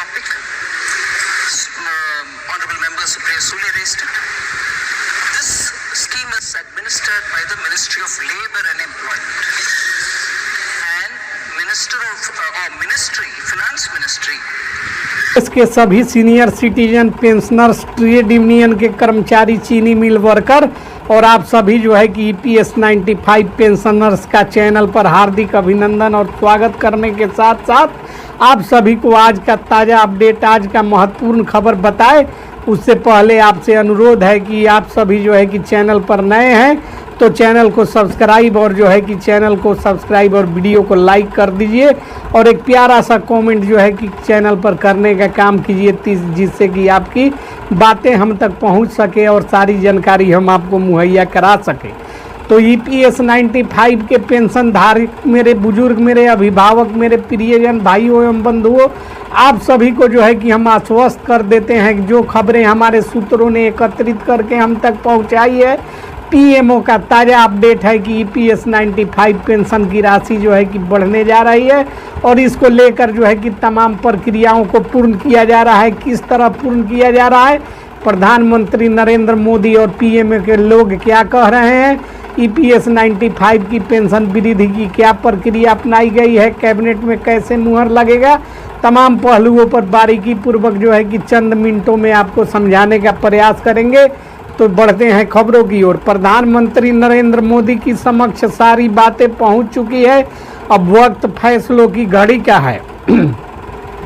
topic. Honorable Member Supriya Sule raised it. This scheme is administered by the Ministry of Labour and Employment. And Finance Ministry. इसके सभी senior citizen, pensioners, trade union के कर्मचारी, चीनी mill worker और आप सभी जो है कि EPS 95 पेंशनर्स का चैनल पर हार्दिक अभिनंदन और स्वागत करने के साथ साथ आप सभी को आज का ताज़ा अपडेट, आज का महत्वपूर्ण खबर बताए उससे पहले आपसे अनुरोध है कि आप सभी जो है कि चैनल पर नए हैं तो चैनल को सब्सक्राइब और जो है कि चैनल को सब्सक्राइब और वीडियो को लाइक कर दीजिए और एक प्यारा सा कमेंट जो है कि चैनल पर करने का काम कीजिए जिससे कि आपकी बातें हम तक पहुंच सके और सारी जानकारी हम आपको मुहैया करा सके। तो EPS 95 के पेंशन धारक, मेरे बुजुर्ग, मेरे अभिभावक, मेरे प्रियजन, भाइयों एवं बंधुओं, आप सभी को जो है कि हम आश्वस्त कर देते हैं कि जो खबरें हमारे सूत्रों ने एकत्रित करके हम तक पहुंचाई है, PMO का ताज़ा अपडेट है कि EPS 95 पेंशन की राशि जो है कि बढ़ने जा रही है और इसको लेकर जो है कि तमाम प्रक्रियाओं को पूर्ण किया जा रहा है। किस तरह पूर्ण किया जा रहा है, प्रधानमंत्री नरेंद्र मोदी और PMO के लोग क्या कह रहे हैं, EPS 95 की पेंशन वृद्धि की क्या प्रक्रिया अपनाई गई है, कैबिनेट में कैसे मुहर लगेगा, तमाम पहलुओं पर बारीकी पूर्वक जो है कि चंद मिनटों में आपको समझाने का प्रयास करेंगे। तो बढ़ते हैं खबरों की ओर। प्रधानमंत्री नरेंद्र मोदी की समक्ष सारी बातें पहुंच चुकी है। अब वक्त फैसलों की घड़ी का है।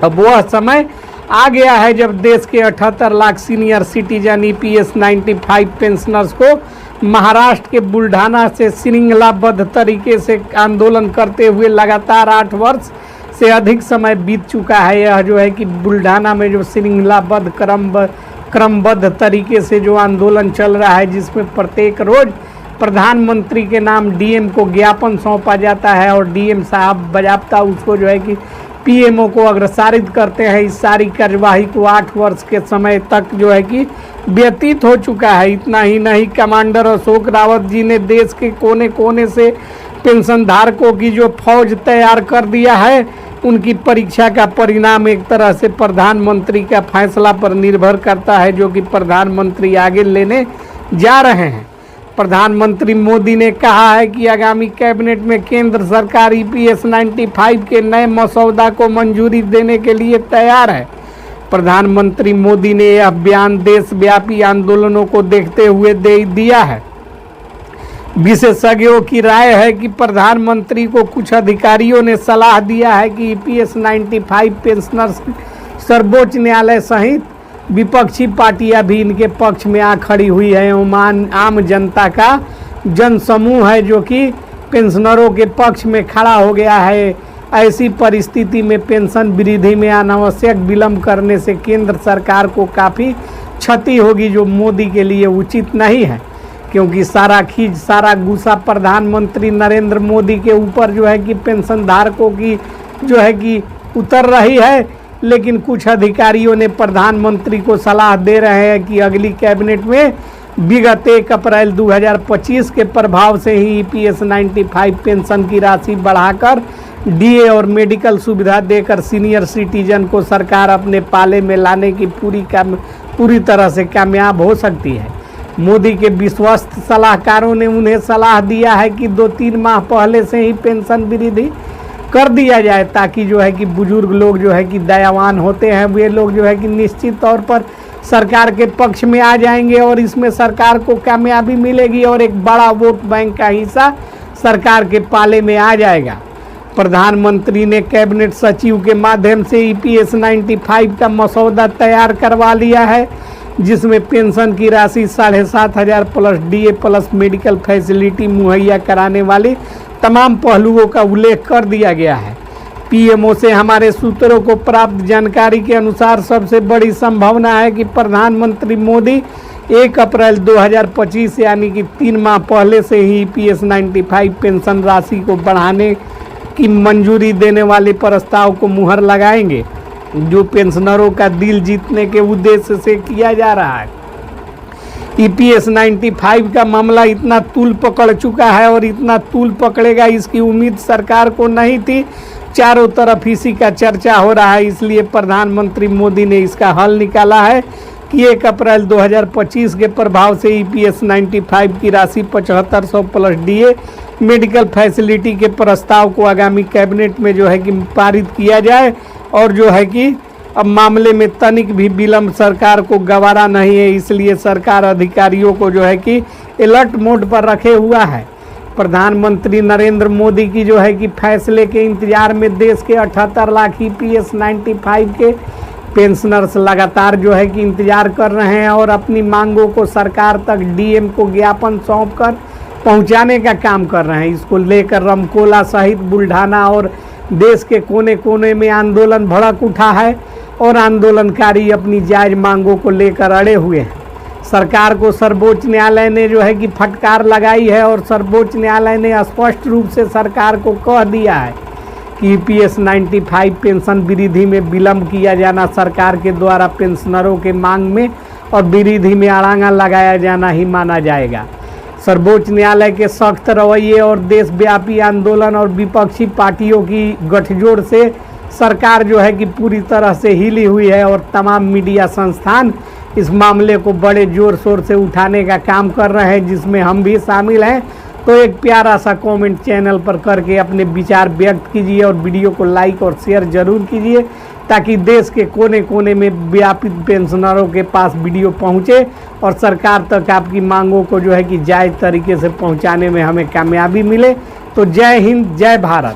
अब वह समय आ गया है जब देश के 78 lakh senior citizen EPS 95 pensioners को महाराष्ट्र के बुल्ढाना से श्रृंखलाबद्ध तरीके से आंदोलन करते हुए लगातार 8 वर्ष से अधिक समय बीत चुका है। यह जो है कि बुल्ढाना में जो श्रृंखलाबद्ध क्रमबद्ध तरीके से जो आंदोलन चल रहा है, जिसमें प्रत्येक रोज प्रधानमंत्री के नाम DM को ज्ञापन सौंपा जाता है और DM साहब बजाबता उसको जो है कि PMO को अग्रसारित करते हैं। इस सारी कार्यवाही को 8 वर्ष के समय तक जो है कि व्यतीत हो चुका है। इतना ही नहीं, कमांडर अशोक रावत जी ने देश के कोने कोने से पेंशन धारकों की जो फौज तैयार कर दिया है, उनकी परीक्षा का परिणाम एक तरह से प्रधानमंत्री का फैसला पर निर्भर करता है, जो कि प्रधानमंत्री आगे लेने जा रहे हैं। प्रधानमंत्री मोदी ने कहा है कि आगामी कैबिनेट में केंद्र सरकार EPS 95 के नए मसौदा को मंजूरी देने के लिए तैयार है। प्रधानमंत्री मोदी ने यह बयान देशव्यापी आंदोलनों को देखते हुए दे दिया है। विशेषज्ञों की राय है कि प्रधानमंत्री को कुछ अधिकारियों ने सलाह दिया है कि EPS 95 पेंशनर्स सर्वोच्च न्यायालय सहित विपक्षी पार्टियां भी इनके पक्ष में आ खड़ी हुई है। आम जनता का जनसमूह है जो कि पेंशनरों के पक्ष में खड़ा हो गया है। ऐसी परिस्थिति में पेंशन वृद्धि में अनावश्यक विलंब करने से केंद्र सरकार को काफ़ी क्षति होगी, जो मोदी के लिए उचित नहीं है, क्योंकि सारा गुस्सा प्रधानमंत्री नरेंद्र मोदी के ऊपर जो है कि पेंशन धारकों की जो है कि उतर रही है। लेकिन कुछ अधिकारियों ने प्रधानमंत्री को सलाह दे रहे हैं कि अगली कैबिनेट में विगत 1 अप्रैल 2025 के प्रभाव से ही EPS 95 पेंशन की राशि बढ़ाकर DA और मेडिकल सुविधा देकर सीनियर सिटीजन को सरकार अपने पाले में लाने की पूरी तरह से कामयाब हो सकती है। मोदी के विश्वस्त सलाहकारों ने उन्हें सलाह दिया है कि 2-3 माह पहले से ही पेंशन वृद्धि कर दिया जाए, ताकि जो है कि बुजुर्ग लोग जो है कि दयावान होते हैं, वे लोग जो है कि निश्चित तौर पर सरकार के पक्ष में आ जाएंगे और इसमें सरकार को कामयाबी मिलेगी और एक बड़ा वोट बैंक का हिस्सा सरकार के पाले में आ जाएगा। प्रधानमंत्री ने कैबिनेट सचिव के माध्यम से EPS 95 का मसौदा तैयार करवा लिया है, जिसमें पेंशन की राशि 7,500 plus DA plus medical facility मुहैया कराने वाली तमाम पहलुओं का उल्लेख कर दिया गया है। PMO से हमारे सूत्रों को प्राप्त जानकारी के अनुसार सबसे बड़ी संभावना है कि प्रधानमंत्री मोदी 1 अप्रैल 2025 यानी कि 3 माह पहले से ही EPS 95 पेंशन राशि को बढ़ाने की मंजूरी देने वाले प्रस्ताव को मुहर लगाएंगे, जो पेंशनरों का दिल जीतने के उद्देश्य से किया जा रहा है। EPS 95 का मामला इतना तूल पकड़ चुका है और इतना तूल पकड़ेगा इसकी उम्मीद सरकार को नहीं थी। चारों तरफ इसी का चर्चा हो रहा है। इसलिए प्रधानमंत्री मोदी ने इसका हल निकाला है कि 1 अप्रैल 2025 के प्रभाव से EPS 95 की राशि 7500 प्लस DA मेडिकल फैसिलिटी के प्रस्ताव को आगामी कैबिनेट में जो है कि पारित किया जाए और जो है कि अब मामले में तनिक भी विलंब सरकार को गवारा नहीं है। इसलिए सरकार अधिकारियों को जो है कि अलर्ट मोड पर रखे हुआ है। प्रधानमंत्री नरेंद्र मोदी की जो है कि फैसले के इंतजार में देश के 78 लाख EPS 95 के पेंशनर्स लगातार जो है कि इंतजार कर रहे हैं और अपनी मांगों को सरकार तक DM को ज्ञापन सौंप कर पहुँचाने का काम कर रहे हैं। इसको लेकर रमकोला सहित बुल्ढाना और देश के कोने कोने में आंदोलन भड़क उठा है और आंदोलनकारी अपनी जायज मांगों को लेकर अड़े हुए हैं। सरकार को सर्वोच्च न्यायालय ने जो है कि फटकार लगाई है और सर्वोच्च न्यायालय ने स्पष्ट रूप से सरकार को कह दिया है कि EPS 95 पेंशन वृद्धि में विलंब किया जाना सरकार के द्वारा पेंशनरों के मांग में और वृद्धि में अड़ांगा लगाया जाना ही माना जाएगा। सर्वोच्च न्यायालय के सख्त रवैये और देशव्यापी आंदोलन और विपक्षी पार्टियों की गठजोड़ से सरकार जो है कि पूरी तरह से हिली हुई है और तमाम मीडिया संस्थान इस मामले को बड़े जोर शोर से उठाने का काम कर रहे हैं, जिसमें हम भी शामिल हैं। तो एक प्यारा सा कमेंट चैनल पर करके अपने विचार व्यक्त कीजिए और वीडियो को लाइक और शेयर जरूर कीजिए ताकि देश के कोने कोने में व्यापित पेंशनरों के पास वीडियो पहुंचे और सरकार तक आपकी मांगों को जो है कि जायज़ तरीके से पहुंचाने में हमें कामयाबी मिले। तो जय हिंद, जय भारत।